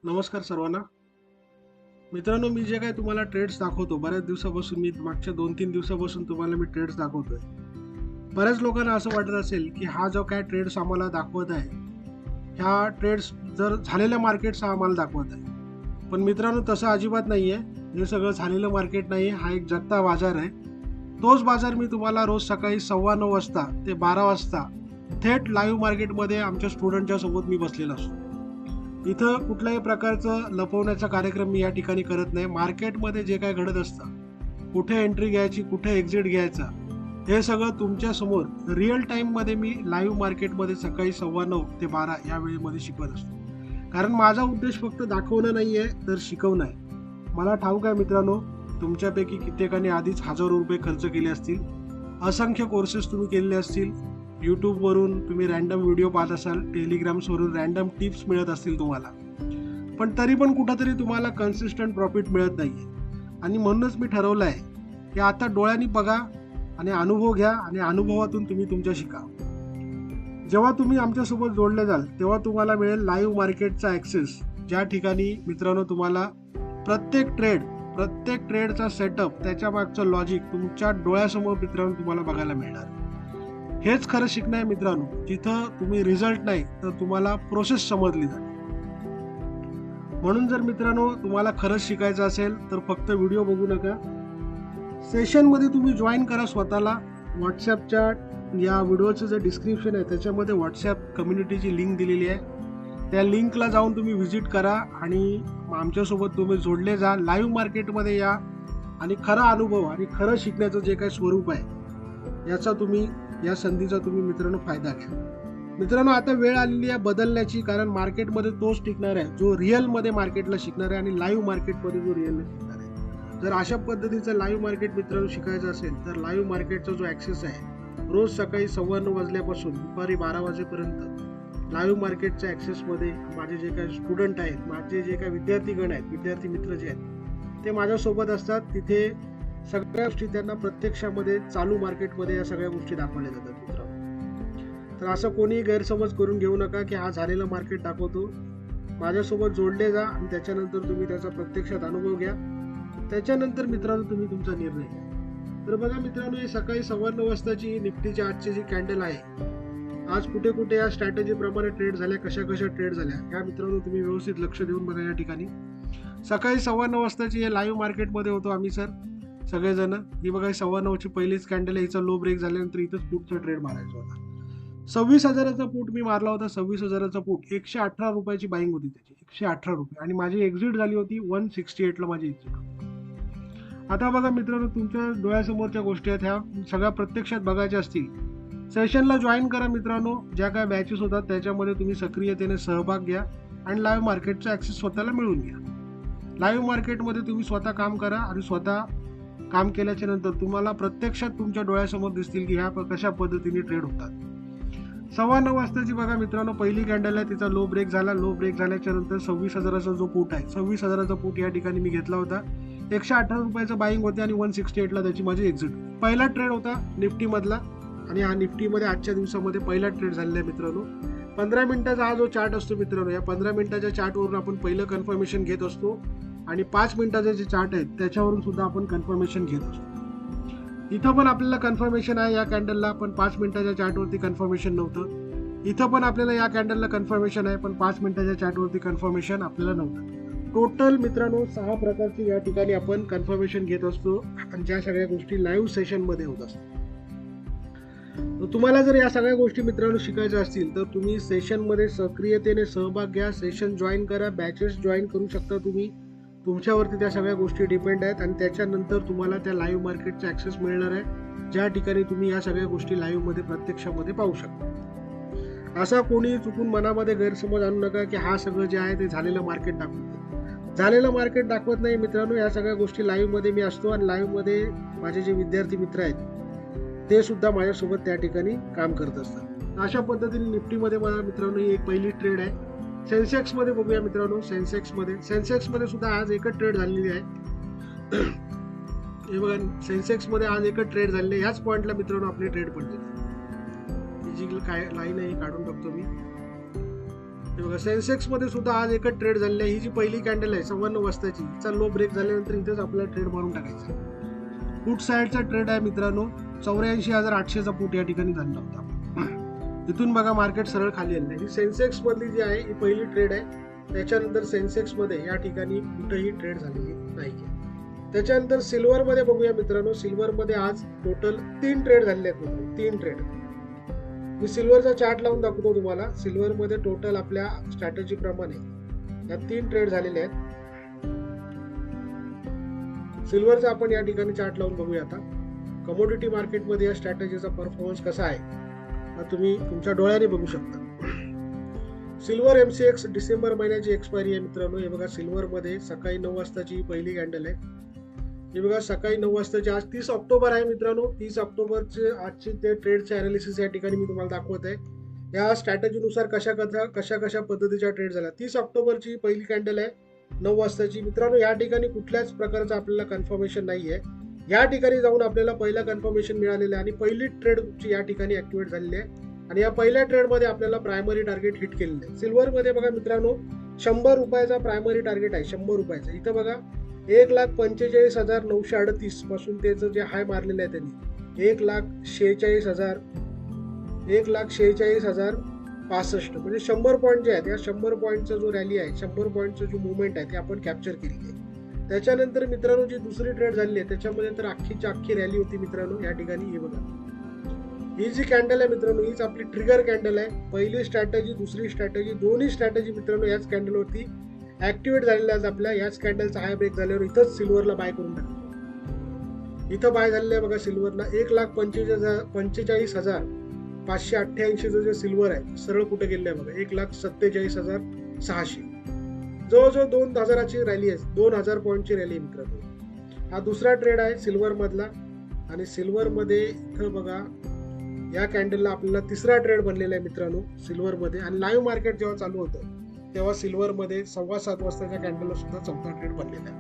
नमस्कार सर्वांना. मित्रांनो, मी जे काही तुम्हाला ट्रेड्स दाखवतो, बऱ्याच दिवसापासून मी मागच्या 2-3 दिवसापासून तुम्हाला मी ट्रेड्स दाखवतोय. बऱ्याच लोकांना असं वाटत असेल, की हा जो काय ट्रेड्स आम्हाला दाखवत आहे, ह्या ट्रेड्स जर झालेल्या मार्केट्स आम्हाला दाखवत आहे. पण मित्रांनो, तसं अजिबात नाहीये. हे सगळं झालेलं मार्केट नाहीये. हा एक जगता बाजार आहे. तोच बाजार मी तुम्हाला रोज सकाळी 9:15 वाजता ते 12 वाजता थेट लाईव्ह मार्केटमध्ये आमच्या स्टुडंटच्या सोबत मी बसलेला असतो. इथं कुठल्याही प्रकारचं लपवण्याचा कार्यक्रम मी या ठिकाणी करत नाही. मार्केटमध्ये जे काही घडत असतं, कुठे एंट्री घ्यायची, कुठे एक्झिट घ्यायचा, हे सगळं तुमच्यासमोर रिअल टाईममध्ये मी लाईव्ह मार्केटमध्ये सकाळी 9:15 ते 12 या वेळेमध्ये शिकवत असतो. कारण माझा उद्देश फक्त दाखवणं नाही आहे, तर शिकवणं आहे. मला ठाऊक आहे मित्रांनो, तुमच्यापैकी कित्येकाने आधीच हजारो रुपये खर्च केले असतील. असंख्य कोर्सेस तुम्ही केलेले असतील. यूट्यूबवरून तुम्ही रँडम व्हिडिओ पाहत असाल, टेलिग्राम्सवरून रँडम टिप्स मिळत असतील तुम्हाला. पण तरी पण कुठंतरी तुम्हाला कन्सिस्टंट प्रॉफिट मिळत नाही आहे. आणि म्हणूनच मी ठरवलं आहे, की आता डोळ्यांनी बघा आणि अनुभव घ्या आणि अनुभवातून तुम्ही तुमच्या शिका. जेव्हा तुम्ही आमच्यासोबत जोडले जाल, तेव्हा तुम्हाला मिळेल लाईव्ह मार्केटचा ॲक्सेस, ज्या ठिकाणी मित्रांनो तुम्हाला प्रत्येक ट्रेडचा सेटअप, त्याच्या मागचं लॉजिक तुमच्या डोळ्यासमोर मित्रांनो तुम्हाला बघायला मिळणार. हेच खरं शिकणं आहे मित्रांनो. जिथं तुम्ही रिझल्ट नाही, तर तुम्हाला प्रोसेस समजली जाते. म्हणून जर मित्रांनो तुम्हाला खरंच शिकायचं असेल, तर फक्त व्हिडिओ बघू नका. सेशनमध्ये तुम्ही जॉईन करा स्वतःला. व्हॉट्सॲपच्या या व्हिडिओचं जे डिस्क्रिप्शन आहे, त्याच्यामध्ये व्हॉट्सॲप कम्युनिटीची लिंक दिलेली आहे. त्या लिंकला जाऊन तुम्ही व्हिजिट करा आणि आमच्यासोबत तुम्ही जोडले जा. लाईव्ह मार्केटमध्ये या आणि खरा अनुभव आणि खरं शिकण्याचं जे काही स्वरूप आहे, या संधीचा तुम्ही मित्रांनो फायदा घ्या. मित्रांनो, आता वेळ आलेली आहे बदलण्याची. कारण मार्केटमध्ये तोच टिकणार आहे जो रिअलमध्ये मार्केटला शिकणार आहे आणि लाईव्ह मार्केटमध्ये जो रिअलला शिकणार आहे. जर अशा पद्धतीचं लाईव्ह मार्केट मित्रांनो शिकायचं असेल, तर लाईव्ह मार्केटचा जो ॲक्सेस आहे, रोज सकाळी 9:15 वाजल्यापासून दुपारी 12 वाजेपर्यंत लाईव्ह मार्केटच्या ॲक्सेसमध्ये माझे जे काही स्टुडंट आहेत, माझे जे काही विद्यार्थीगण आहेत, विद्यार्थी मित्र जे आहेत, ते माझ्यासोबत असतात. तिथे सगळ्या गोष्टी त्यांना प्रत्यक्षामध्ये चालू मार्केटमध्ये या सगळ्या गोष्टी दाखवल्या जातात मित्रांनो. तर असं कोणीही गैरसमज करून घेऊ नका, की हा झालेला मार्केट दाखवतो. माझ्यासोबत जोडले जा आणि त्याच्यानंतर तुम्ही त्याचा प्रत्यक्षात अनुभव घ्या. त्याच्यानंतर मित्रांनो तुम्ही तुमचा निर्णय घ्या. तर बघा मित्रांनो, ही सकाळी 9:15 वाजताची निफ्टीची आजची जी कॅन्डल आहे, आज कुठे कुठे या स्ट्रॅटेजीप्रमाणे ट्रेड झाल्या, कशा ट्रेड झाल्या, ह्या मित्रांनो तुम्ही व्यवस्थित लक्ष देऊन बघा. या ठिकाणी सकाळी 9:15 वाजताची या लाईव्ह मार्केटमध्ये होतो आम्ही सगळेजण. ही बघा 9:15ची पहिलीच कॅन्डल आहे. हिचा लो ब्रेक झाल्यानंतर इथंच पुटचा ट्रेड मारायचा होता. 26,000चा पुट मी मारला होता. 26,000चा पुट 118 रुपयाची बाईंग होती त्याची, 118 रुपये. आणि माझी एक्झिट झाली होती 168ला माझी एक्झिट. आता बघा मित्रांनो, तुमच्या डोळ्यासमोरच्या गोष्टी आहेत, ह्या सगळ्या प्रत्यक्षात बघायच्या असतील, सेशनला जॉईन करा मित्रांनो. ज्या काय बॅचेस होतात त्याच्यामध्ये तुम्ही सक्रियतेने सहभाग घ्या आणि लाईव्ह मार्केटचा ॲक्सेस स्वतःला मिळवून घ्या. लाईव्ह मार्केटमध्ये तुम्ही स्वतः काम करा आणि स्वतः काम केल्याच्या नंतर तुम्हाला प्रत्यक्षात तुमच्या डोळ्यासमोर दिसतील, की ह्या कशा पद्धतीने ट्रेड होतात. 9:15 वाजताची बघा मित्रांनो पहिली कॅन्डल आहे. तिचा लो ब्रेक झाला. लो ब्रेक झाल्याच्या नंतर 26,000चा जो पुट आहे, 26,000चा पुट या ठिकाणी मी घेतला होता. 118 रुपयाचं बाईंग होते आणि 168ला त्याची माझी एक्झिट. पहिला ट्रेड होता निफ्टीमधला आणि हा निफ्टीमध्ये आजच्या दिवसामध्ये पहिला ट्रेड झालेला आहे मित्रांनो. 15 मिनिटाचा हा जो चार्ट असतो मित्रांनो, या 15 मिनिटाच्या चार्टवरून आपण पहिलं कन्फर्मेशन घेत असतो आणि 5 मिनिटाचे जे चार्ट आहेत त्याच्यावरून सुद्धा आपण कन्फर्मेशन घेत असतो. इथं पण आपल्याला कन्फर्मेशन आहे या कॅन्डलला, पण 5 मिनिटाच्या चार्टवरती कन्फर्मेशन नव्हतं. इथं पण आपल्याला या कॅन्डलला कन्फर्मेशन आहे, पण 5 मिनिटाच्या चार्टवरती कन्फर्मेशन आपल्याला नव्हतं. टोटल मित्रांनो 6 प्रकारची या ठिकाणी आपण कन्फर्मेशन घेत असतो आणि ज्या सगळ्या गोष्टी लाईव्ह सेशनमध्ये होत असतात. तुम्हाला जर या सगळ्या गोष्टी मित्रांनो शिकायच्या असतील, तर तुम्ही सेशनमध्ये सक्रियतेने सहभाग घ्या. सेशन जॉईन करा, बॅचेस जॉईन करू शकता तुम्ही. तुमच्यावरती त्या सगळ्या गोष्टी डिपेंड आहेत आणि त्याच्यानंतर तुम्हाला त्या लाईव्ह मार्केटचा ॲक्सेस मिळणार आहे, ज्या ठिकाणी तुम्ही या सगळ्या गोष्टी लाईव्हमध्ये प्रत्यक्षामध्ये पाहू शकता. असा कोणी चुकून मनामध्ये गैरसमज आणू नका, की हा सगळं जे आहे ते झालेलं मार्केट दाखवतं. झालेलं मार्केट दाखवत नाही मित्रांनो. या सगळ्या गोष्टी लाईव्हमध्ये मी असतो आणि लाईव्हमध्ये माझे जे विद्यार्थी मित्र आहेत ते सुद्धा माझ्यासोबत त्या ठिकाणी काम करत असतात. अशा पद्धतीने निफ्टीमध्ये मला मित्रांनो ही एक पहिली ट्रेड आहे. सेन्सेक्समध्ये बघूया मित्रांनो. सेन्सेक्समध्ये सुद्धा आज एकच ट्रेड झालेली आहे. हे बघा, सेन्सेक्समध्ये आज एकच ट्रेड झालेली आहे. ह्याच पॉईंटला मित्रांनो आपली ट्रेड पडलेली आहे. ही जी काय लाईन आहे ही काढून टाकतो मी. हे बघा सेन्सेक्स मध्ये सुद्धा आज एकच ट्रेड झालेली आहे. ही जी पहिली कॅन्डल आहे 9:15 वाजताची, हिचा लो ब्रेक झाल्यानंतर इथेच आपल्याला ट्रेड मारून टाकायचा. पुट साईडचा ट्रेड आहे मित्रांनो, 84,800चा पुट या ठिकाणी झालेला होता. इथून बघा मार्केट सरळ खाली आलेलं आहे. ही सेन्सेक्स मधली जी आहे ही पहिली ट्रेड आहे. त्याच्यानंतर सेन्सेक्स मध्ये या ठिकाणी कुठेही ट्रेड झालेली नाही. त्याच्यानंतर सिल्वर मध्ये बघूया मित्रांनो, सिल्वर मध्ये आज टोटल 3 ट्रेड झालेले आहेत मित्रांनो, 3 ट्रेड. मी सिल्वरचा चार्ट लावून दाखवतो तुम्हाला. सिल्वर मध्ये टोटल आपल्या स्ट्रॅटेजी प्रमाणे या 3 ट्रेड झालेले आहेत. सिल्वरचा आपण या ठिकाणी चार्ट लावून बघूया. आता कमोडिटी मार्केटमध्ये या स्ट्रॅटेजीचा परफॉर्मन्स कसा आहे तुम्ही तुमच्या डोळ्याने बघू शकता. सिल्वर MCX डिसेंबर महिन्याची एक्सपायरी आहे मित्रांनो. हे बघा सिल्वर मध्ये सकाळी 9 वाजताची पहिली कॅन्डल आहे. हे बघा सकाळी 9 वाजताची, आज 30 ऑक्टोबर आहे मित्रांनो. 30 ऑक्टोबरचे आजची ते ट्रेडचे अनालिसिस या ठिकाणी मी तुम्हाला दाखवत आहे. या स्ट्रॅटेजीनुसार कशा पद्धतीच्या ट्रेड झाल्या. 30 ऑक्टोबरची पहिली कॅन्डल आहे 9 वाजताची मित्रांनो. या ठिकाणी कुठल्याच प्रकारचं आपल्याला कन्फर्मेशन नाही आहे. या ठिकाणी जाऊन आपल्याला पहिला कन्फर्मेशन मिळालेलं आहे आणि पहिली ट्रेड या ठिकाणी ऍक्टिव्हेट झालेली आहे आणि या पहिल्या ट्रेडमध्ये आपल्याला प्रायमरी टार्गेट हिट केलेलं आहे. सिल्वरमध्ये बघा मित्रांनो 100 रुपयाचा प्रायमरी टार्गेट आहे, 100 रुपयाचा. इथं बघा 1,45,938 पासून त्याचं जे हाय मारलेलं आहे त्यांनी 1,46,065 म्हणजे 100 पॉईंट जे आहेत, या 100 पॉईंटचा जो रॅली आहे, 100 पॉईंटचं जो मुवमेंट आहे ते आपण कॅप्चर केलेली आहे. त्याच्यानंतर मित्रांनो जी दुसरी ट्रेड झालेली आहे त्याच्यामध्ये तर अख्खी रॅली होती मित्रांनो. या ठिकाणी हे बघा, ही जी कॅन्डल आहे मित्रांनो हीच आपली ट्रिगर कॅन्डल आहे. पहिली स्ट्रॅटेजी, दुसरी स्ट्रॅटेजी, दोन्ही स्ट्रॅटेजी मित्रांनो याच कॅन्डलवरती ऍक्टिव्हेट झालेल्या आहेत. आपल्या याच कॅन्डलचा हाय ब्रेक झाल्यावर इथंच सिल्वरला बाय करून टाकलं. इथं बाय झालेलं आहे बघा सिल्वरला 1,45,588 जे सिल्वर आहे सरळ कुठे गेलेलं आहे बघा 1,47,600. जवळजवळ 2,000ची रॅली आहे, 2,000 पॉईंटची रॅली आहे मित्रांनो. हा दुसरा ट्रेड आहे सिल्वर मधला आणि सिल्वर मध्ये इथं बघा या कॅन्डलला आपल्याला तिसरा ट्रेड बनलेला आहे मित्रांनो सिल्वर मध्ये. आणि लाईव्ह मार्केट जेव्हा चालू होतं तेव्हा सिल्वर मध्ये 7:15 वाजताच्या कॅन्डलला सुद्धा चौथा ट्रेड बनलेला आहे.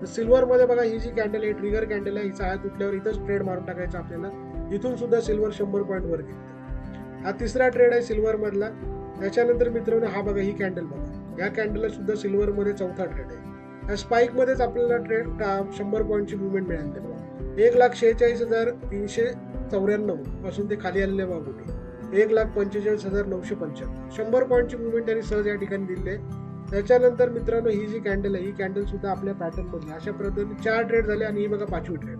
तर सिल्वर मध्ये बघा ही जी कॅन्डल आहे ट्रिगर कॅन्डल आहे, हिचा हात तुटल्यावर इथंच ट्रेड मारून टाकायचा आपल्याला. इथून सुद्धा सिल्वर 100 पॉईंट वर गेलं. हा तिसरा ट्रेड आहे सिल्वर मधला. त्याच्यानंतर मित्रांनो हा बघा ही कॅन्डल बघा, या कॅन्डलला सुद्धा सिल्वर मध्ये चौथा ट्रेड आहे. या स्पाइक मध्येच आपल्याला ट्रेड 100 पॉईंटची मुवमेंट मिळाली बघा 1,46,394 पासून ते खाली आलेले बघा कुठे 1,45,995. 100 पॉईंटची मुवमेंट त्यांनी सहज या ठिकाणी दिली आहे. त्याच्यानंतर मित्रांनो ही जी कॅन्डल आहे ही कॅन्डल सुद्धा आपल्या पॅटर्न मधली अशा पद्धतीने 4 ट्रेड झाले आणि ही बघा 5वी ट्रेड.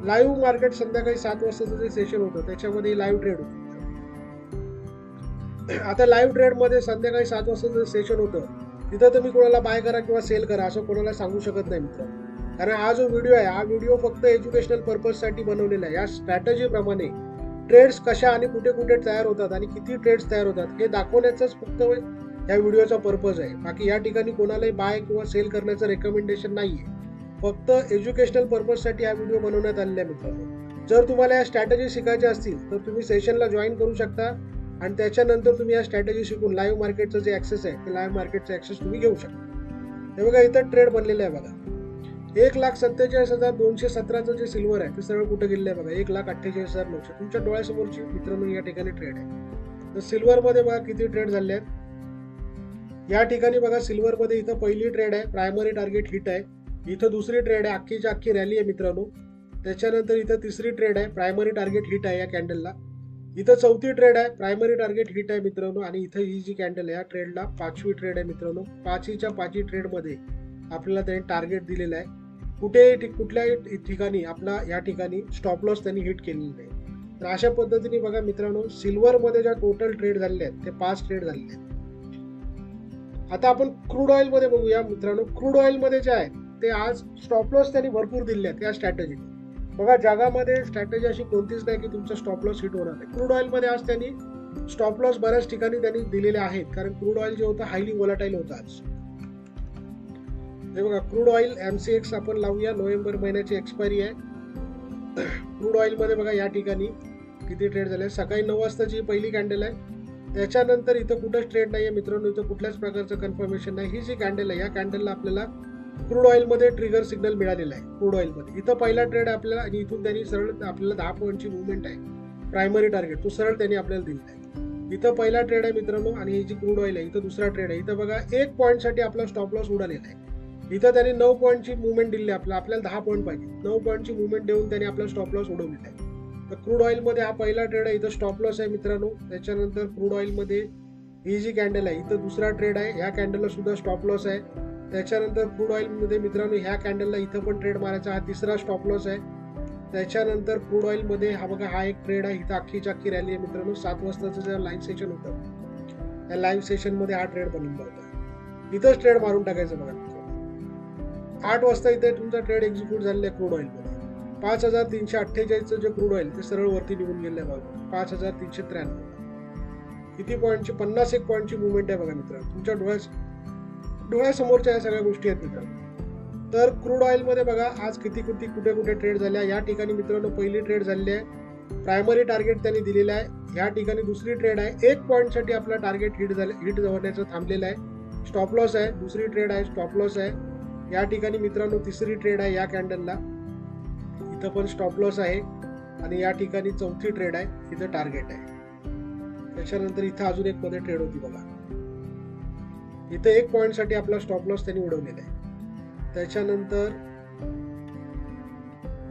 लाईव्ह मार्केट संध्याकाळी 7 वाजताचं जे सेशन होतं त्याच्यामध्ये लाईव्ह ट्रेड होतं. आता लाईव्ह ट्रेड मध्ये संध्याकाळी 7 वाजताचं सेशन होतं तिथं तुम्ही कोणाला बाय करा किंवा सेल करा असं कोणाला सांगू शकत नाही मित्रांनो. कारण हा जो व्हिडिओ आहे हा व्हिडिओ फक्त एज्युकेशनल पर्पजसाठी बनवलेला आहे. या स्ट्रॅटेजी प्रमाणे ट्रेड्स कशा आणि कुठे कुठे तयार होतात आणि किती ट्रेड्स तयार होतात हे दाखवण्याचाच फक्त या व्हिडिओचा पर्पज आहे. बाकी या ठिकाणी कोणालाही बाय किंवा सेल करण्याचं रेकमेंडेशन नाहीये. फक्त एज्युकेशनल पर्पजसाठी हा व्हिडिओ बनवण्यात आलेला आहे मित्रांनो. जर तुम्हाला या स्ट्रॅटेजी शिकायच्या असतील तर तुम्ही सेशनला जॉईन करू शकता आणि त्याच्यानंतर तुम्ही या स्ट्रॅटेजी शिकून लाईव्ह मार्केटचं जे ऍक्सेस आहे ते लाईव्ह मार्केटचं ऍक्सेस तुम्ही घेऊ शकता. हे बघा इथं ट्रेड बनलेलं आहे बघा 1,47,217चं जे सिल्वर आहे ते सरळ कुठे गेलेलं आहे बघा 1,48,900. तुमच्या डोळ्यासमोरची मित्रांनो या ठिकाणी ट्रेड आहे. तर सिल्वर मध्ये बघा किती ट्रेड झाले आहेत. या ठिकाणी बघा सिल्वर मध्ये इथं पहिली ट्रेड आहे प्रायमरी टार्गेट हिट आहे. इथं दुसरी ट्रेड आहे अख्खी रॅली आहे मित्रांनो. त्याच्यानंतर इथं तिसरी ट्रेड आहे प्रायमरी टार्गेट हिट आहे या कॅन्डलला. इथं चौथी ट्रेड आहे प्रायमरी टार्गेट हिट आहे मित्रांनो. आणि इथं ही जी कॅन्डल आहे या ट्रेडला 5वी ट्रेड आहे मित्रांनो. 5च्या ट्रेड मध्ये आपल्याला त्यांनी टार्गेट दिलेलं आहे. कुठल्याही ठिकाणी आपला या ठिकाणी स्टॉप लॉस त्यांनी हिट केलेली नाही. तर अशा पद्धतीने बघा मित्रांनो सिल्वर मध्ये ज्या टोटल ट्रेड झालेले आहेत ते 5 ट्रेड झालेले आहेत. आता आपण क्रूड ऑइल मध्ये बघूया मित्रांनो. क्रूड ऑइल मध्ये जे आहे ते आज स्टॉप लॉस त्यांनी भरपूर दिले आहेत या स्ट्रॅटेजी. बघा जगामध्ये स्ट्रॅटेजी अशी कोणतीच नाही की तुमचा स्टॉप लॉस हिट होणार नाही. क्रूड ऑइल मध्ये आज त्यांनी स्टॉप लॉस बऱ्याच ठिकाणी त्यांनी दिलेले आहेत कारण क्रूड ऑइल जे होतं हायली व्होलाटाईल होतं आज. हे बघा क्रूड ऑइल MCX आपण लावूया. नोव्हेंबर महिन्याची एक्सपायरी आहे. क्रूड ऑइल मध्ये बघा या ठिकाणी किती ट्रेड झाले. सकाळी 9 वाजताची पहिली कॅन्डल आहे. त्याच्यानंतर इथं कुठंच ट्रेड नाहीये मित्रांनो. इथं कुठल्याच प्रकारचं कन्फर्मेशन नाही. ही जी कॅन्डल आहे या कॅन्डलला आपल्याला क्रूड ऑइल मध्ये ट्रिगर सिग्नल मिळालेला आहे. क्रूड ऑइल मध्ये इथं पहिला ट्रेड आपल्याला आणि इथून त्यांनी सरळ आपल्याला 10 पॉईंटची मुवमेंट आहे प्रायमरी टार्गेट तो सरळ त्यांनी आपल्याला दिलेला आहे. इथं पहिला ट्रेड आहे मित्रांनो आणि ही जी क्रूड ऑइल आहे इथं दुसरा ट्रेड आहे. इथं बघा 1 पॉईंटसाठी आपला स्टॉप लॉस उडालेला आहे. इथं त्यांनी 9 पॉईंटची मुवमेंट दिली आपल्याला 10 पॉईंट पाहिजे. 9 पॉईंटची मुवमेंट देऊन त्यांनी आपला स्टॉप लॉस उडवलेला आहे. तर क्रूड ऑइलमध्ये हा पहिला ट्रेड आहे, इथं स्टॉप लॉस आहे मित्रांनो. त्याच्यानंतर क्रूड ऑइलमध्ये ही जी कॅन्डल आहे इथं दुसरा ट्रेड आहे, ह्या कॅन्डलला सुद्धा स्टॉप लॉस आहे. त्याच्यानंतर क्रूड ऑइलमध्ये मित्रांनो ह्या कॅन्डलला इथं पण ट्रेड मारायचा, हा तिसरा स्टॉप लॉस आहे. त्याच्यानंतर क्रूड ऑइलमध्ये हा बघा हा एक ट्रेड आहे, इथं अख्खीची अख्खी रॅली आहे मित्रांनो. 7 वाजताचं जे लाईव्ह सेशन होतं त्या लाईव्ह सेशनमध्ये हा ट्रेड बनवला होता. इथंच ट्रेड मारून टाकायचं बघा मित्रांनो. 8 वाजता इथे तुमचा ट्रेड एक्झिक्यूट झालेला आहे क्रूड ऑइलमध्ये. 5348चं जे क्रूड ऑइल ते सरळ वरती निघून गेलं आहे बघा 5393. किती पॉईंटची 51 पॉईंटची मुवमेंट आहे बघा मित्रांनो. तुमच्या डोळ्यासमोरच्या या सगळ्या गोष्टी आहेत मित्रांनो. तर क्रूड ऑइलमध्ये बघा आज कुठे कुठे ट्रेड झाल्या. या ठिकाणी मित्रांनो पहिली ट्रेड झालेली आहे, प्रायमरी टार्गेट त्यांनी दिलेलं आहे. या ठिकाणी दुसरी ट्रेड आहे, 1 पॉईंटसाठी आपला टार्गेट हिट होण्याचं थांबलेलं आहे, स्टॉप लॉस आहे. दुसरी ट्रेड आहे, स्टॉप लॉस आहे. या ठिकाणी मित्रांनो तिसरी ट्रेड आहे या कॅन्डलला, इथं पण स्टॉप लॉस आहे. आणि या ठिकाणी चौथी ट्रेड आहे, इथं टार्गेट आहे. त्याच्यानंतर इथं अजून एक मध्ये ट्रेड होती बघा, इथं 1 पॉईंटसाठी आपला स्टॉप लॉस त्यांनी उडवलेला आहे. त्याच्यानंतर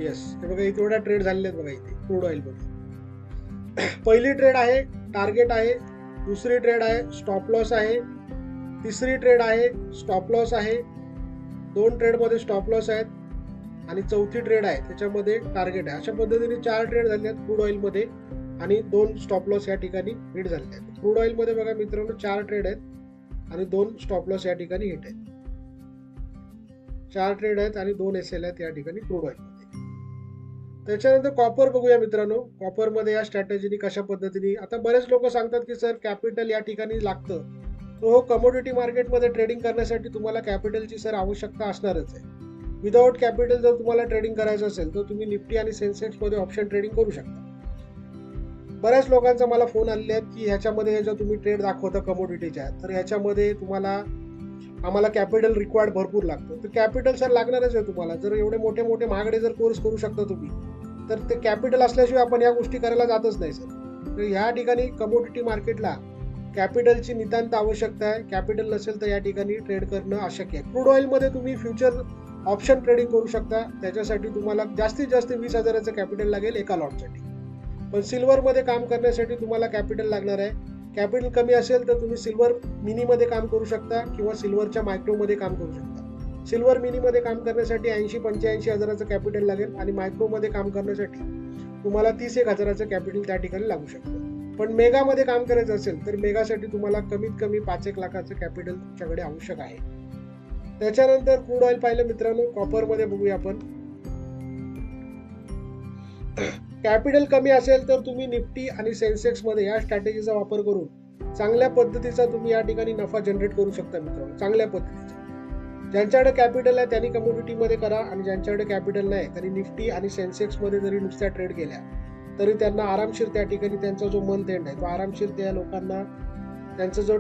येस हे बघा इथे एवढ्या ट्रेड झालेल्या आहेत बघा इथे क्रूड ऑइल मध्ये. पहिली ट्रेड आहे, टार्गेट आहे. दुसरी ट्रेड आहे, स्टॉप लॉस आहे. तिसरी ट्रेड आहे, स्टॉप लॉस आहे. 2 ट्रेड मध्ये स्टॉप लॉस आहेत आणि चौथी ट्रेड आहे त्याच्यामध्ये टार्गेट आहे. अशा पद्धतीने 4 ट्रेड झाले आहेत क्रूड ऑइल मध्ये आणि 2 स्टॉप लॉस या ठिकाणी हिट झालेले आहेत. क्रूड ऑइल मध्ये बघा मित्रांनो 4 ट्रेड आहेत आणि 2 स्टॉप लॉस या ठिकाणी हिट आहेत. 4 ट्रेड आहेत आणि 2 SL आहेत या ठिकाणी क्रूड ऑइल मध्ये. त्याच्यानंतर कॉपर बघूया मित्रांनो. कॉपर मध्ये या स्ट्रॅटेजीनी कशा पद्धतीने, आता बरेच लोक सांगतात की सर कॅपिटल या ठिकाणी लागतं. तो हो, कमोडिटी मार्केटमध्ये ट्रेडिंग करण्यासाठी तुम्हाला कॅपिटलची सर आवश्यकता असणारच आहे. विदाउट कॅपिटल जर तुम्हाला ट्रेडिंग करायचं असेल तर तुम्ही निफ्टी आणि सेन्सेक्स मध्ये ऑप्शन ट्रेडिंग करू शकता. बऱ्याच लोकांचा मला फोन आलेले आहेत की ह्याच्यामध्ये जर तुम्ही ट्रेड दाखवता कमोडिटीच्या तर ह्याच्यामध्ये आम्हाला कॅपिटल रिक्वायर्ड भरपूर लागतं. तर कॅपिटल सर लागणारच आहे तुम्हाला. जर एवढे मोठे महागडे जर कोर्स करू शकता तुम्ही तर ते कॅपिटल असल्याशिवाय आपण या गोष्टी करायला जातच नाही सर. तर ह्या ठिकाणी कमोडिटी मार्केटला कॅपिटलची नितांत आवश्यकता आहे. कॅपिटल नसेल तर या ठिकाणी ट्रेड करणं अशक्य आहे. क्रूड ऑइलमध्ये तुम्ही फ्युचर ऑप्शन ट्रेडिंग करू शकता. त्याच्यासाठी तुम्हाला जास्तीत जास्त 20,000चं कॅपिटल लागेल एका लॉटसाठी. पण सिल्वरमध्ये काम करण्यासाठी तुम्हाला कॅपिटल लागणार आहे. कॅपिटल कमी असेल तर तुम्ही सिल्वर मिनीमध्ये काम करू शकता किंवा सिल्वरच्या मायक्रोमध्ये काम करू शकता. सिल्वर मिनीमध्ये काम करण्यासाठी 80-85,000चं कॅपिटल लागेल आणि मायक्रोमध्ये काम करण्यासाठी तुम्हाला 30,000चं कॅपिटल त्या ठिकाणी लागू शकतं. पण मेगामध्ये काम करायचं असेल तर मेगासाठी तुम्हाला कमीत कमी 5-1 लाखाचं कॅपिटल तुमच्याकडे आवश्यक आहे. त्याच्यानंतर क्रूड ऑइल पाहिलं मित्रांनो. कॉपरमध्ये बघूया आपण. कॅपिटल कमी असेल तर तुम्ही निफ्टी आणि सेन्सेक्समध्ये या स्ट्रॅटेजीचा वापर करून चांगल्या पद्धतीचा तुम्ही या ठिकाणी नफा जनरेट करू शकता मित्रांनो. चांगल्या पद्धतीचा. ज्यांच्याकडे कॅपिटल आहे त्यांनी कमोडिटीमध्ये करा आणि ज्यांच्याकडे कॅपिटल नाही त्यांनी निफ्टी आणि सेन्सेक्समध्ये जरी नुसत्या ट्रेड केल्या तरी त्यांना आरामशीर त्या ठिकाणी त्यांचा जो मंथ एंड आहे तो आरामशीर त्या लोकांना त्यांचा जो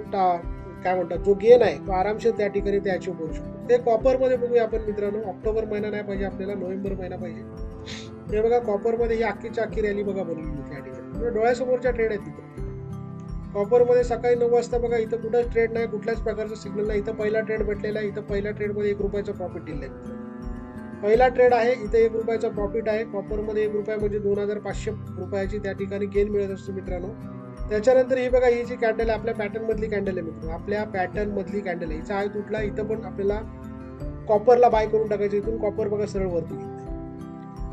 काय म्हणतात जो गेन आहे तो आरामशीर त्या ठिकाणी ते अचीव्ह करू शकतो. ते कॉपरमध्ये बघूया आपण मित्रांनो. ऑक्टोबर महिना नाही पाहिजे आपल्याला, नोव्हेंबर महिना पाहिजे. हे बघा कॉपरमध्ये ही अख्खीच्या अख्खी रॅली बघा बनवली त्या ठिकाणी. डोळ्यासमोरच्या ट्रेड आहेत तिथे. कॉपरमध्ये सकाळी 9 वाजता बघा इथं कुठंच ट्रेड नाही, कुठल्याच प्रकारचं सिग्नल नाही. इथं पहिला ट्रेड भेटलेला आहे. इथं पहिल्या ट्रेडमध्ये 1 रुपयाचं प्रॉफिट दिलं आहे. पहिला ट्रेड आहे, इथे 1 रुपयाचा प्रॉफिट आहे. कॉपरमध्ये 1 रुपया म्हणजे 2,500 रुपयाची त्या ठिकाणी गेन मिळत असतो मित्रांनो. त्याच्यानंतर ही बघा ही जी कॅन्डल आहे आपल्या पॅटर्न मधली कॅन्डल आहे मित्रांनो. आपल्या पॅटर्न मधली कॅन्डल आहे. हिचा आय तुटला. इथं पण आपल्याला कॉपरला बाय करून टाकायचं. इथून कॉपर बघा सरळ वरती घेतलं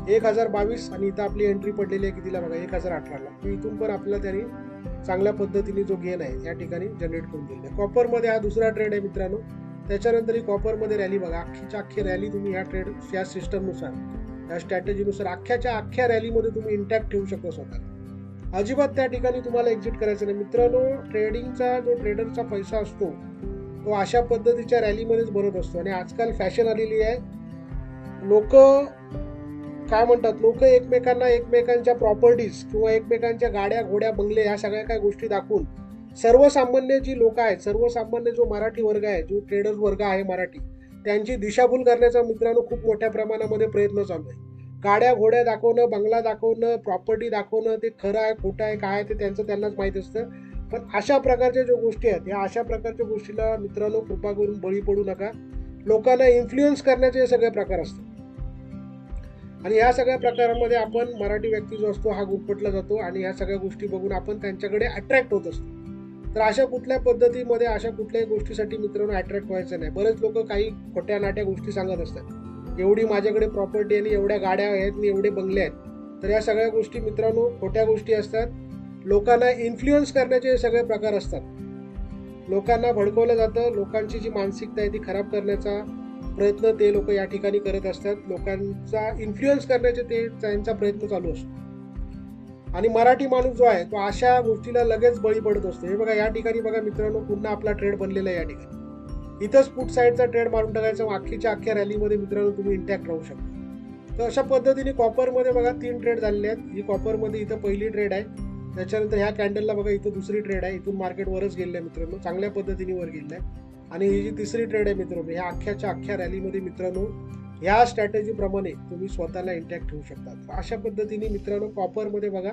1022 आणि इथं आपली एंट्री पडलेली आहे कितीला बघा 1018ला. इथून पण आपल्याला त्यांनी चांगल्या पद्धतीने जो गेन आहे या ठिकाणी जनरेट करून दिलेला आहे. कॉपरमध्ये हा दुसरा ट्रेड आहे मित्रांनो. त्याच्यानंतर ही कॉपरमध्ये रॅली बघा अख्खीच्या अख्खी रॅली तुम्ही या ट्रेड या सिस्टमनुसार या स्ट्रॅटेजीनुसार अख्ख्या रॅलीमध्ये तुम्ही इंटॅक्ट ठेवू शकता स्वतः. अजिबात त्या ठिकाणी तुम्हाला एक्झिट करायचं नाही मित्रांनो. ट्रेडिंगचा जो ट्रेडरचा पैसा असतो तो अशा पद्धतीच्या रॅलीमध्येच बनत असतो. आणि आजकाल फॅशन आलेली आहे. लोक एकमेकांच्या प्रॉपर्टीज किंवा एकमेकांच्या गाड्या घोड्या बंगले या सगळ्या काही गोष्टी दाखवून सर्वसामान्य जी लोक आहेत, सर्वसामान्य जो मराठी वर्ग आहे, जो ट्रेडर वर्ग आहे मराठी, त्यांची दिशाभूल करण्याचा मित्रांनो खूप मोठ्या प्रमाणामध्ये प्रयत्न चालू आहे. गाड्या घोड्या दाखवणं, बंगला दाखवणं, प्रॉपर्टी दाखवणं, ते खरं आहे खोटं आहे काय ते त्यांनाच माहीत असतं. पण अशा प्रकारच्या ज्या गोष्टी आहेत या अशा प्रकारच्या गोष्टीला मित्रांनो कृपा करून बळी पडू नका. लोकांना इन्फ्लुएन्स करण्याचे हे सगळे प्रकार असतात आणि या सगळ्या प्रकारामध्ये आपण मराठी व्यक्ती जो असतो हा गुरफटला जातो आणि ह्या सगळ्या गोष्टी बघून आपण त्यांच्याकडे अट्रॅक्ट होत असतो. तर अशा कुठल्या पद्धतीमध्ये अशा कुठल्याही गोष्टीसाठी मित्रांनो अट्रॅक्ट व्हायचं नाही. बरेच लोक काही खोट्या नाट्या गोष्टी सांगत असतात, एवढी माझ्याकडे प्रॉपर्टी आणि एवढ्या गाड्या आहेत आणि एवढे बंगले आहेत. तर या सगळ्या गोष्टी मित्रांनो खोट्या गोष्टी असतात. लोकांना इन्फ्लुएन्स करण्याचे हे सगळे प्रकार असतात. लोकांना भडकवलं जातं, लोकांची जी मानसिकता आहे ती खराब करण्याचा प्रयत्न ते लोक या ठिकाणी करत असतात. लोकांचा इन्फ्लुएन्स करण्याचे त्यांचा प्रयत्न चालू असतो आणि मराठी माणूस जो आहे तो अशा गोष्टीला लगेच बळी पडत असतो. हे बघा या ठिकाणी बघा मित्रांनो पुन्हा आपला ट्रेड बनलेला आहे. या ठिकाणी इथंच पुट साईडचा ट्रेड मारून टाकायचा, अख्ख्या रॅलीमध्ये मित्रांनो तुम्ही इंटॅक्ट राहू शकता. तर अशा पद्धतीने कॉपरमध्ये बघा 3 ट्रेड झालेले आहेत. ही कॉपरमध्ये इथं पहिली ट्रेड आहे, त्याच्यानंतर ह्या कॅन्डलला बघा इथं दुसरी ट्रेड आहे. इथून मार्केट वरच गेलं आहे मित्रांनो, चांगल्या पद्धतीने वर गेलं आहे. आणि ही जी तिसरी ट्रेड आहे मित्रांनो, ह्या अख्ख्या रॅलीमध्ये मित्रांनो ह्या स्ट्रॅटेजीप्रमाणे तुम्ही स्वतःला इंटॅक्ट ठेवू शकता. अशा पद्धतीने मित्रांनो कॉपरमध्ये बघा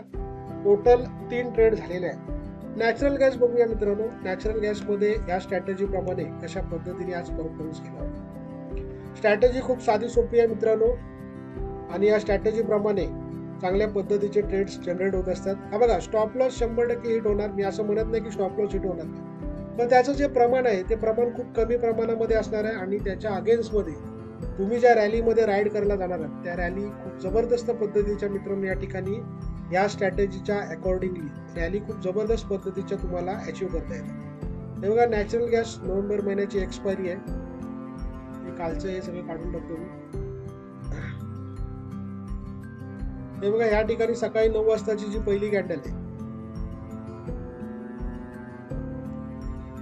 टोटल 3 ट्रेड झालेले आहेत. नॅचरल गॅस बघूया मित्रांनो. नॅचरल गॅसमध्ये ह्या स्ट्रॅटेजीप्रमाणे कशा पद्धतीने आज परफॉर्मन्स केला. स्ट्रॅटेजी खूप साधी सोपी आहे मित्रांनो आणि या स्ट्रॅटेजीप्रमाणे चांगल्या पद्धतीचे ट्रेड्स जनरेट होत असतात. हा बघा स्टॉप लॉस 100% हिट होणार. मी असं म्हणत नाही की स्टॉप लॉस हिट होणार नाही, पण त्याचं जे प्रमाण आहे ते प्रमाण खूप कमी प्रमाणामध्ये असणार आहे आणि त्याच्या अगेन्स्टमध्ये तुम्ही ज्या रॅलीमध्ये राईड करायला जाणार आहात त्या रॅली खूप जबरदस्त पद्धतीच्या मित्रांनो या ठिकाणी या स्ट्रॅटेजीच्या अकॉर्डिंगली रॅली खूप जबरदस्त पद्धतीच्या तुम्हाला अचीव्ह करता येतात. हे बघा नॅचरल गॅस नोव्हेंबर महिन्याची एक्सपायरी आहे. हे कालचं हे सगळं काढून टाकतो मी. हे बघा या ठिकाणी सकाळी 9 वाजताची जी पहिली कॅन्डल आहे,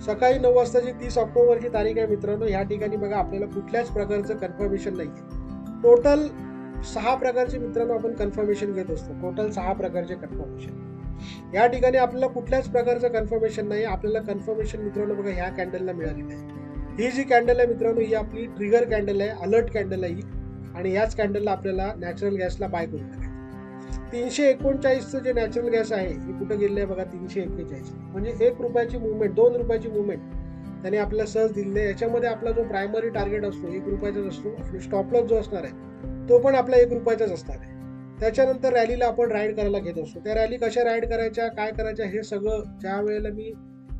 सकाळी 9 वाजताची 30 ऑक्टोबरची तारीख आहे मित्रांनो. या ठिकाणी बघा आपल्याला कुठल्याच प्रकारचं कन्फर्मेशन नाही आहे. टोटल 6 प्रकारचे मित्रांनो आपण कन्फर्मेशन घेत असतो. टोटल 6 प्रकारचे कन्फर्मेशन. या ठिकाणी आपल्याला कुठल्याच प्रकारचं कन्फर्मेशन नाही. आपल्याला कन्फर्मेशन मित्रांनो बघा ह्या कॅन्डलला मिळालेलं आहे. ही जी कॅन्डल आहे मित्रांनो ही आपली ट्रिगर कॅन्डल आहे, अलर्ट कॅन्डल आहे ही आणि याच कॅन्डलला आपल्याला नॅचरल गॅसला बाय करून टाकायचं. 339चं जे नॅचरल गॅस आहे हे कुठं गेलं आहे बघा 341, म्हणजे 1 रुपयाची मुवमेंट 2 रुपयाची मुवमेंट त्याने आपल्याला सहज दिली आहे. याच्यामध्ये आपला जो प्रायमरी टार्गेट असतो 1 रुपयाचाच असतो आणि स्टॉप लॉस जो असणार आहे तो पण आपला 1 रुपयाचाच असणार आहे. त्याच्यानंतर रॅलीला आपण राईड करायला घेत असतो. त्या रॅली कशा राईड करायच्या काय करायच्या हे सगळं ज्या वेळेला मी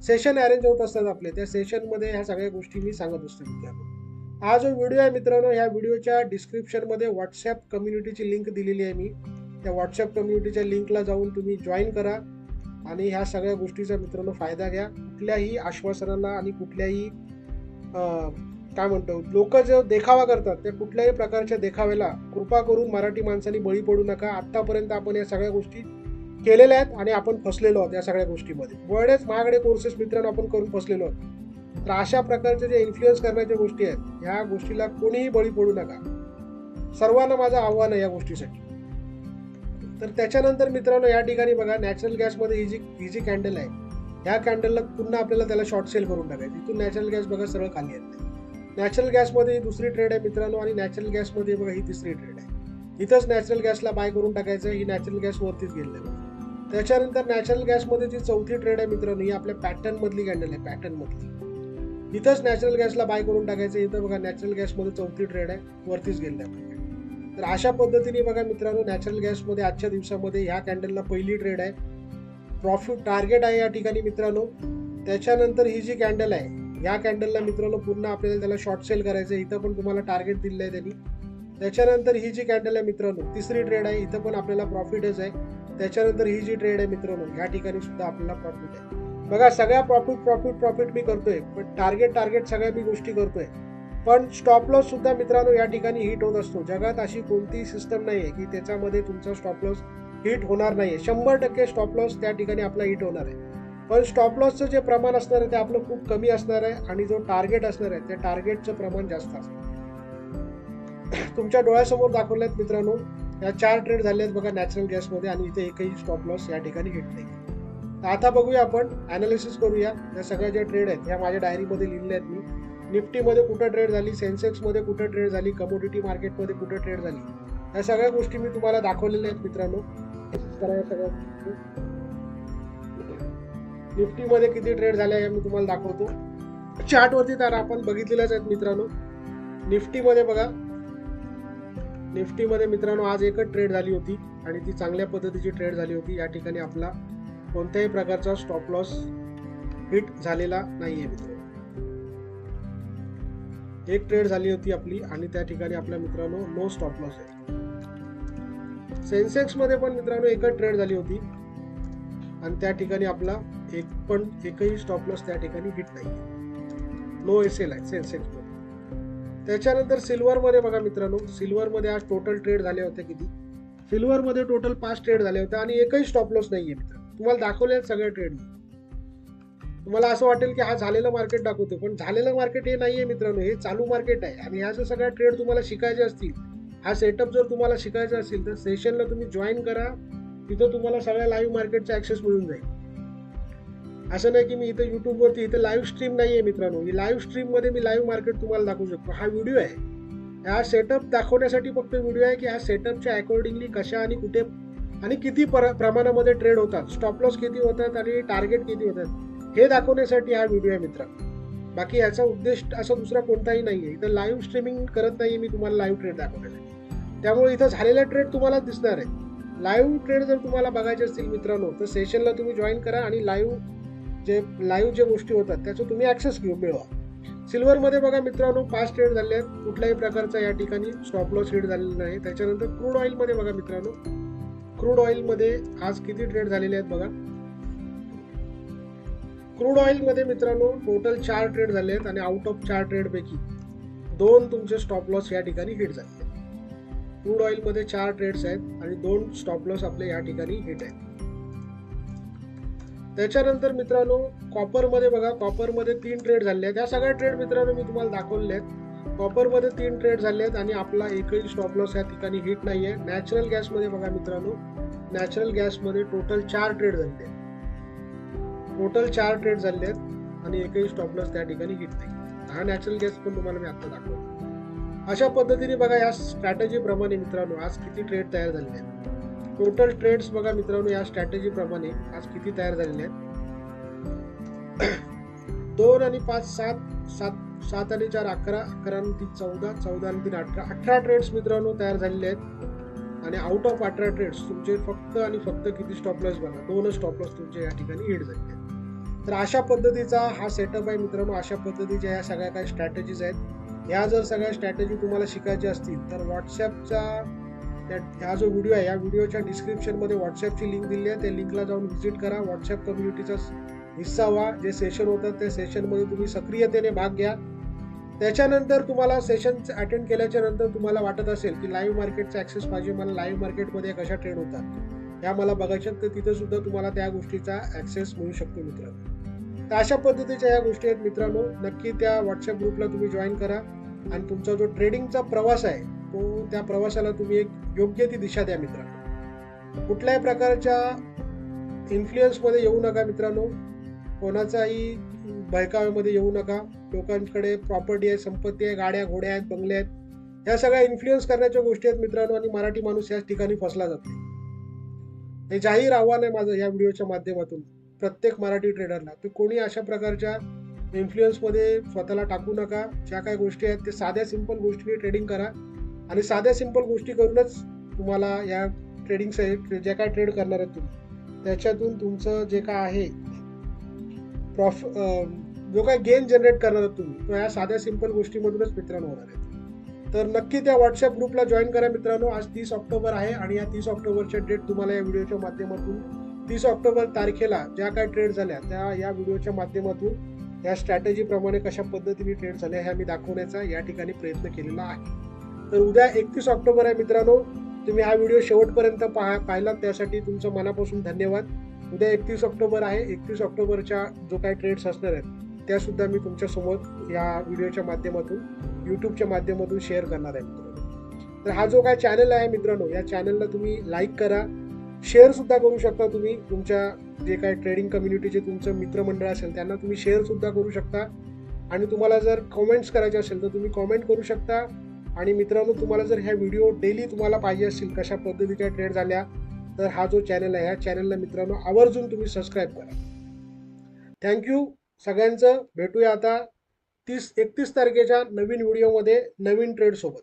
सेशन अरेंज होत असतात आपले त्या सेशनमध्ये ह्या सगळ्या गोष्टी मी सांगत असतो मित्रांनो. हा जो व्हिडिओ आहे मित्रांनो ह्या व्हिडिओच्या डिस्क्रिप्शनमध्ये व्हॉट्सॲप कम्युनिटीची लिंक दिलेली आहे. मी त्या व्हॉट्सॲप कम्युनिटीच्या लिंकला जाऊन तुम्ही जॉईन करा आणि ह्या सगळ्या गोष्टीचा मित्रांनो फायदा घ्या. कुठल्याही आश्वासनाला आणि कुठल्याही काय म्हणतो लोक जे देखावा करतात त्या कुठल्याही प्रकारच्या देखाव्याला कृपा करून मराठी माणसांनी बळी पडू नका. आत्तापर्यंत आपण या सगळ्या गोष्टी केलेल्या आहेत आणि आपण फसलेलो आहोत या सगळ्या गोष्टीमध्ये. बरेच महागडे कोर्सेस मित्रांनो आपण करून फसलेलो आहोत. तर अशा प्रकारचे जे इन्फ्लुएन्स करण्याच्या गोष्टी आहेत ह्या गोष्टीला कोणीही बळी पडू नका. सर्वांना माझं आव्हान आहे या गोष्टीसाठी. तर त्याच्यानंतर मित्रांनो या ठिकाणी बघा नॅचरल गॅसमध्ये ही जी कॅन्डल आहे ह्या कॅन्डलला पुन्हा आपल्याला त्याला शॉर्ट सेल करून टाकायचं. इथून नॅचरल गॅस बघा सरळ खाली येते. नॅचरल गॅसमध्ये ही दुसरी ट्रेड आहे मित्रांनो आणि नॅचरल गॅसमध्ये बघा ही तिसरी ट्रेड आहे. इथंच नॅचरल गॅसला बाय करून टाकायचं. ही नॅचरल गॅस वरतीच गेलेली आहे. त्याच्यानंतर नॅचरल गॅसमध्ये जी चौथी ट्रेड आहे मित्रांनो ही आपल्या पॅटर्न मधली कॅन्डल आहे. पॅटर्न मधली इथंच नॅचरल गॅसला बाय करून टाकायचं. इथं बघा नॅचरल गॅसमध्ये चौथी ट्रेड आहे, वरतीच गेलेली आहे. तर अशा पद्धतीने बघा मित्रांनो नॅचरल गॅसमध्ये आजच्या दिवसामध्ये ह्या कॅन्डलला पहिली ट्रेड आहे, प्रॉफिट टार्गेट आहे या ठिकाणी मित्रांनो. त्याच्यानंतर ही जी कॅन्डल आहे या कॅन्डलला मित्रांनो पुन्हा आपल्याला त्याला शॉर्ट सेल करायचं आहे. इथं पण तुम्हाला टार्गेट दिलेलं आहे त्यांनी. त्याच्यानंतर ही जी कॅन्डल आहे मित्रांनो तिसरी ट्रेड आहे, इथं पण आपल्याला प्रॉफिटच आहे. त्याच्यानंतर ही जी ट्रेड आहे मित्रांनो या ठिकाणी सुद्धा आपल्याला प्रॉफिट आहे. बघा सगळ्या प्रॉफिट मी करतोय, पण टार्गेट सगळ्या मी गोष्टी करतोय, पण स्टॉप लॉस सुद्धा मित्रांनो या ठिकाणी हिट होत असतो. जगात अशी कोणतीही सिस्टम नाही आहे की त्याच्यामध्ये तुमचा स्टॉप लॉस हिट होणार नाही. 100% स्टॉप लॉस त्या ठिकाणी आपला हिट होणार आहे. पण स्टॉप लॉसचं जे प्रमाण असणार आहे ते आपलं खूप कमी असणार आहे आणि जो टार्गेट असणार आहे त्या टार्गेटचं प्रमाण जास्त असणार. तुमच्या डोळ्यासमोर दाखवल्यात मित्रांनो या 4 ट्रेड झाले आहेत बघा नॅचरल गॅसमध्ये आणि इथे एकही स्टॉप लॉस या ठिकाणी हिट नाही. तर आता बघूया आपण ॲनालिसिस करूया. या सगळ्या ज्या ट्रेड आहेत ह्या माझ्या डायरीमध्ये लिहिल्या आहेत मी. निफ्टीमध्ये कुठं ट्रेड झाली, सेन्सेक्समध्ये कुठं ट्रेड झाली, कमोडिटी मार्केटमध्ये कुठं ट्रेड झाली, या सगळ्या गोष्टी मी तुम्हाला दाखवलेल्या आहेत मित्रांनो. निफ्टीमध्ये किती ट्रेड झाले हे मी तुम्हाला दाखवतो. चार्टवरती तर आपण बघितलेल्याच आहेत मित्रांनो. निफ्टीमध्ये बघा, निफ्टीमध्ये मित्रांनो आज एकच ट्रेड झाली होती आणि ती चांगल्या पद्धतीची ट्रेड झाली होती. या ठिकाणी आपला कोणत्याही प्रकारचा स्टॉप लॉस हिट झालेला नाहीये मित्रांनो. एक ट्रेड झाली होती आपली आणि त्या ठिकाणी आपल्या मित्रांनो नो स्टॉप लॉस आहे. सेन्सेक्स मध्ये पण मित्रांनो एकच ट्रेड झाली होती आणि त्या ठिकाणी आपला एकही स्टॉप लॉस त्या ठिकाणी हिट नाही, नो एसएल आहे सेन्सेक्स मध्ये. त्याच्यानंतर सिल्वर मध्ये बघा मित्रांनो, सिल्वर मध्ये आज टोटल ट्रेड झाले होते किती, सिल्वर मध्ये टोटल 5 ट्रेड झाले होते आणि एकही स्टॉप लॉस नाहीये मित्रांनो. तुम्हाला दाखवले सगळे ट्रेड. तुम्हाला असं वाटेल की हा झालेलं मार्केट दाखवतो, पण झालेलं मार्केट हे नाहीये मित्रांनो, हे चालू मार्केट आहे. आणि ह्या जर सगळ्या ट्रेड तुम्हाला शिकायचे असतील, हा सेटअप जर तुम्हाला शिकायचा असेल तर सेशनला तुम्ही जॉईन करा. तिथं तुम्हाला सगळ्या लाईव्ह मार्केटचा ऍक्सेस मिळून जाईल. असं नाही की मी इथं युट्यूबवरती इथं लाईव्ह स्ट्रीम नाहीये मित्रांनो. ही लाईव्ह स्ट्रीम मध्ये मी लाईव्ह मार्केट तुम्हाला दाखवू शकतो. हा व्हिडिओ आहे, हा सेटअप दाखवण्यासाठी फक्त व्हिडिओ आहे की हा सेटअपच्या अकॉर्डिंगली कशा आणि कुठे आणि किती प्रमाणामध्ये ट्रेड होतात, स्टॉप लॉस किती होतात आणि टार्गेट किती होतात हे दाखवण्यासाठी हा व्हिडिओ आहे मित्रांनो. बाकी याचा उद्देश असा दुसरा कोणताही नाहीये. इथं लाईव्ह स्ट्रीमिंग करत नाहीये मी तुम्हाला लाईव्ह ट्रेड दाखवण्यासाठी. त्यामुळे इथं झालेला ट्रेड तुम्हाला दिसणार आहे. लाईव्ह ट्रेड जर तुम्हाला बघायचे असतील मित्रांनो तर सेशनला तुम्ही जॉईन करा आणि लाईव्ह जे गोष्टी होतात त्याचा तुम्ही ऍक्सेस मिळवा. सिल्वरमध्ये बघा मित्रांनो 5 ट्रेड झाले आहेत, कुठल्याही प्रकारचा या ठिकाणी स्टॉप लॉस हिट झालेला नाही. त्याच्यानंतर क्रूड ऑइलमध्ये बघा मित्रांनो, क्रूड ऑइलमध्ये आज किती ट्रेड झालेले आहेत बघा. क्रूड ऑइलमध्ये मित्रांनो टोटल 4 ट्रेड झाले आहेत आणि आउट ऑफ 4 ट्रेड पैकी 2 तुमचे स्टॉप लॉस या ठिकाणी हिट झाले. क्रूड ऑइलमध्ये 4 ट्रेड्स आहेत आणि 2 स्टॉप लॉस आपले या ठिकाणी हिट आहेत. त्याच्यानंतर मित्रांनो कॉपरमध्ये बघा, कॉपरमध्ये 3 ट्रेड झाले आहेत. या सगळ्या ट्रेड मित्रांनो मी तुम्हाला दाखवले आहेत. कॉपरमध्ये 3 ट्रेड झाले आहेत आणि आपला एकही स्टॉप लॉस या ठिकाणी हिट नाहीये. नॅचरल गॅसमध्ये बघा मित्रांनो, नॅचरल गॅसमध्ये टोटल 4 ट्रेड झाले आहेत. टोटल 4 ट्रेड झाले आहेत आणि एकही स्टॉप लॉस त्या ठिकाणी हिट नाही. हा नॅचरल गॅस पण तुम्हाला मी आता दाखवतो. अशा पद्धतीने बघा या स्ट्रॅटेजी प्रमाणे मित्रांनो आज किती ट्रेड तयार झालेले आहेत. टोटल ट्रेड्स बघा मित्रांनो या स्ट्रॅटेजी प्रमाणे आज किती तयार झालेले आहेत. 2 आणि 5 7 आणि 4 11 11 आणि 3 14 14 आणि 3 18 18 ट्रेड्स मित्रांनो तयार झालेले आहेत आणि आउट ऑफ 18 ट्रेड्स तुमचे फक्त आणि फक्त किती स्टॉप लॉस बघा, 2 स्टॉप लॉस तुमचे या ठिकाणी हिट झाले आहेत. तर अशा पद्धतीचा हा सेटअप आहे मित्रांनो. अशा पद्धतीच्या या सगळ्या काही स्ट्रॅटेजीज आहेत. ह्या जर सगळ्या स्ट्रॅटेजी तुम्हाला शिकायच्या असतील तर व्हॉट्सॲपचा हा जो व्हिडिओ आहे या व्हिडिओच्या डिस्क्रिप्शनमध्ये व्हॉट्सॲपची लिंक दिली आहे. त्या लिंकला जाऊन व्हिजिट करा. व्हॉट्सॲप कम्युनिटीचा हिस्सा व्हा. जे सेशन होतात त्या सेशनमध्ये तुम्ही सक्रियतेने भाग घ्या. त्याच्यानंतर तुम्हाला सेशन अटेंड केल्याच्या नंतर तुम्हाला वाटत असेल की लाईव्ह मार्केटचा ॲक्सेस पाहिजे, मला लाईव्ह मार्केटमध्ये कशा ट्रेड होतात ह्या मला बघायच्या, तर तिथे सुद्धा तुम्हाला त्या गोष्टीचा ॲक्सेस मिळू शकतो मित्रांनो. तर अशा पद्धतीच्या या गोष्टी आहेत मित्रांनो. नक्की त्या व्हॉट्सॲप ग्रुपला तुम्ही जॉईन करा आणि तुमचा जो ट्रेडिंगचा प्रवास आहे तो त्या प्रवासाला तुम्ही एक योग्य ती दिशा द्या मित्रांनो. कुठल्याही प्रकारच्या इन्फ्लुएन्समध्ये येऊ नका मित्रांनो. कोणाचाही बहकाव्यामध्ये येऊ नका. लोकांकडे प्रॉपर्टी आहे, संपत्ती आहे, गाड्या घोड्या आहेत, बंगले आहेत, ह्या सगळ्या इन्फ्लुएन्स करण्याच्या गोष्टी आहेत मित्रांनो आणि मराठी माणूस याच ठिकाणी फसला जातो. हे जाहीर आव्हान आहे माझं या व्हिडिओच्या माध्यमातून प्रत्येक मराठी ट्रेडरला. तर कोणी अशा प्रकारच्या इन्फ्लुएन्समध्ये स्वतःला टाकू नका. ज्या काही गोष्टी आहेत ते साध्या सिंपल गोष्टीने ट्रेडिंग करा आणि साध्या सिंपल गोष्टी करूनच तुम्हाला या ट्रेडिंग जे काय ट्रेड करणार आहेत तुम्ही त्याच्यातून तुमचं जे काय आहे जो काय गेन जनरेट करणार आहात तुम्ही तो या साध्या सिंपल गोष्टीमधूनच मित्रांनो होणार आहे. तर नक्की त्या व्हॉट्सअप ग्रुपला जॉईन करा मित्रांनो. आज 30 ऑक्टोबर आहे आणि या 30 ऑक्टोबरच्या डेट तुम्हाला या व्हिडिओच्या माध्यमातून 30 ऑक्टोबर तारखेला ज्या काय ट्रेड झाल्या त्या या व्हिडिओच्या माध्यमातून या स्ट्रॅटेजीप्रमाणे कशा पद्धतीने ट्रेड झाल्या ह्या मी दाखवण्याचा या ठिकाणी प्रयत्न केलेला आहे. तर उद्या 31 ऑक्टोबर आहे मित्रांनो. तुम्ही हा व्हिडिओ शेवटपर्यंत पाहिलात त्यासाठी तुमचं मनापासून धन्यवाद. उद्या 31 ऑक्टोबर आहे. 31 ऑक्टोबरच्या जो काही ट्रेड्स असणार आहेत त्यासुद्धा मी तुमच्यासमोर या व्हिडिओच्या माध्यमातून यूट्यूबच्या माध्यमातून शेअर करणार आहे मित्रांनो. तर हा जो काय चॅनल आहे मित्रांनो या चॅनलला तुम्ही लाईक करा, शेअरसुद्धा करू शकता. तुम्ही तुमच्या जे काय ट्रेडिंग कम्युनिटीचे तुमचं मित्रमंडळ असेल त्यांना तुम्ही शेअरसुद्धा करू शकता आणि तुम्हाला जर कॉमेंट्स करायचे असेल तर तुम्ही कॉमेंट करू शकता. आणि मित्रांनो तुम्हाला जर ह्या व्हिडिओ डेली तुम्हाला पाहिजे असतील कशा पद्धतीच्या ट्रेड झाल्या तर हा जो चॅनल आहे ह्या चॅनलला मित्रांनो आवर्जून तुम्ही सबस्क्राईब करा. थँक्यू सगळ्यांचं. भेटूया आता 31 तारखेच्या नवीन व्हिडिओमध्ये नवीन ट्रेडसोबत.